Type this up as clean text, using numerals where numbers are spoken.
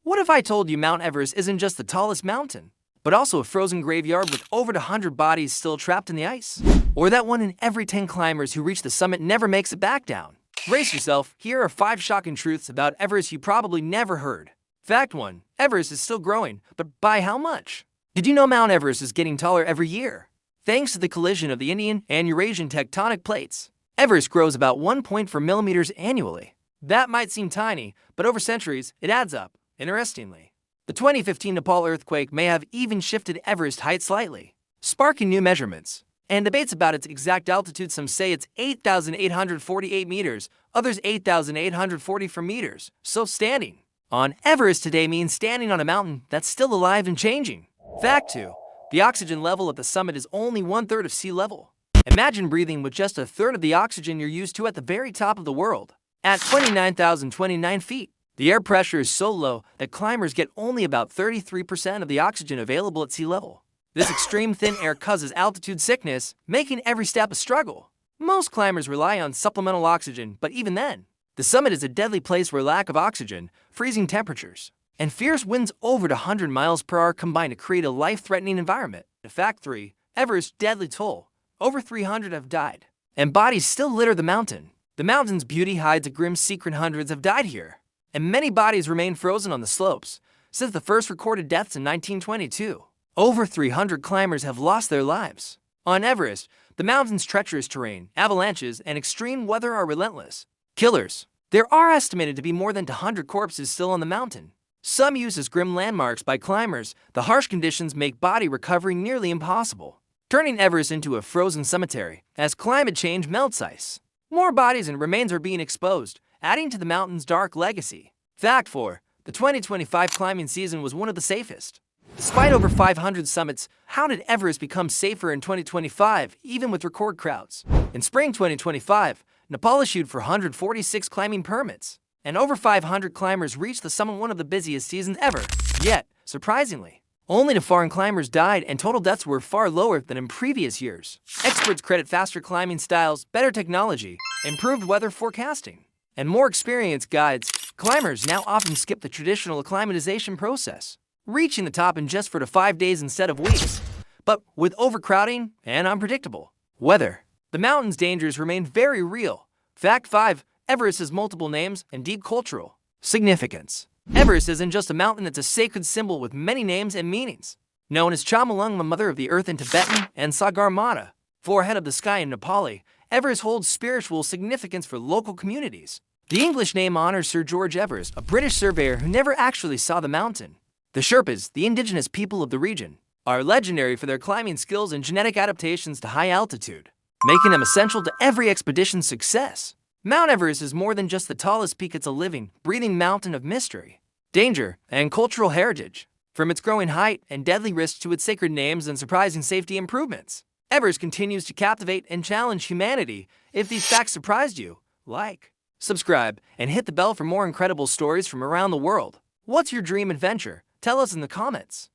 What if I told you Mount Everest isn't just the tallest mountain, but also a frozen graveyard with over 100 bodies still trapped in the ice? Or that 1 in every 10 climbers who reach the summit never makes it back down? Brace yourself, here are 5 shocking truths about Everest you probably never heard. Fact 1. Everest is still growing, but by how much? Did you know Mount Everest is getting taller every year? Thanks to the collision of the Indian and Eurasian tectonic plates, Everest grows about 1.4 millimeters annually. That might seem tiny, but over centuries, it adds up. Interestingly, the 2015 Nepal earthquake may have even shifted Everest height slightly, sparking new measurements and debates about its exact altitude. Some say it's 8,848 meters, others 8,844 meters. So standing on Everest today means standing on a mountain that's still alive and changing. Fact 2. The oxygen level at the summit is only 1/3 of sea level. Imagine breathing with just 1/3 of the oxygen you're used to at the very top of the world. At 29,029 feet, the air pressure is so low that climbers get only about 33% of the oxygen available at sea level. This extreme thin air causes altitude sickness, making every step a struggle. Most climbers rely on supplemental oxygen, but even then, the summit is a deadly place where lack of oxygen, freezing temperatures, and fierce winds over 100 miles per hour combine to create a life-threatening environment. Fact 3. Everest's deadly toll. Over 300 have died, and bodies still litter the mountain. The mountain's beauty hides a grim secret. Hundreds have died here, and many bodies remain frozen on the slopes since the first recorded deaths in 1922. Over 300 climbers have lost their lives. On Everest, the mountain's treacherous terrain, avalanches, and extreme weather are relentless killers. There are estimated to be more than 100 corpses still on the mountain, some used as grim landmarks by climbers. The harsh conditions make body recovery nearly impossible, turning Everest into a frozen cemetery as climate change melts ice. More bodies and remains are being exposed, adding to the mountain's dark legacy. Fact 4. The 2025 climbing season was one of the safest. Despite over 500 summits, how did Everest become safer in 2025, even with record crowds? In spring 2025, Nepal issued 446 climbing permits, and over 500 climbers reached the summit, one of the busiest seasons ever. Yet, surprisingly, only 2 foreign climbers died, and total deaths were far lower than in previous years. Experts credit faster climbing styles, better technology, improved weather forecasting, and more experienced guides. Climbers now often skip the traditional acclimatization process, reaching the top in just 4 to 5 days instead of weeks. But with overcrowding and unpredictable weather, the mountain's dangers remain very real. Fact 5. Everest has multiple names and deep cultural significance. Everest isn't just a mountain, it's a sacred symbol with many names and meanings. Known as Chomolungma, mother of the earth in Tibetan, and Sagarmatha, forehead of the sky in Nepali, Everest holds spiritual significance for local communities. The English name honors Sir George Everest, a British surveyor who never actually saw the mountain. The Sherpas, the indigenous people of the region, are legendary for their climbing skills and genetic adaptations to high altitude, making them essential to every expedition's success. Mount Everest is more than just the tallest peak, it's a living, breathing mountain of mystery, danger, and cultural heritage. From its growing height and deadly risks to its sacred names and surprising safety improvements, Everest continues to captivate and challenge humanity. If these facts surprised you, like, subscribe, and hit the bell for more incredible stories from around the world. What's your dream adventure? Tell us in the comments.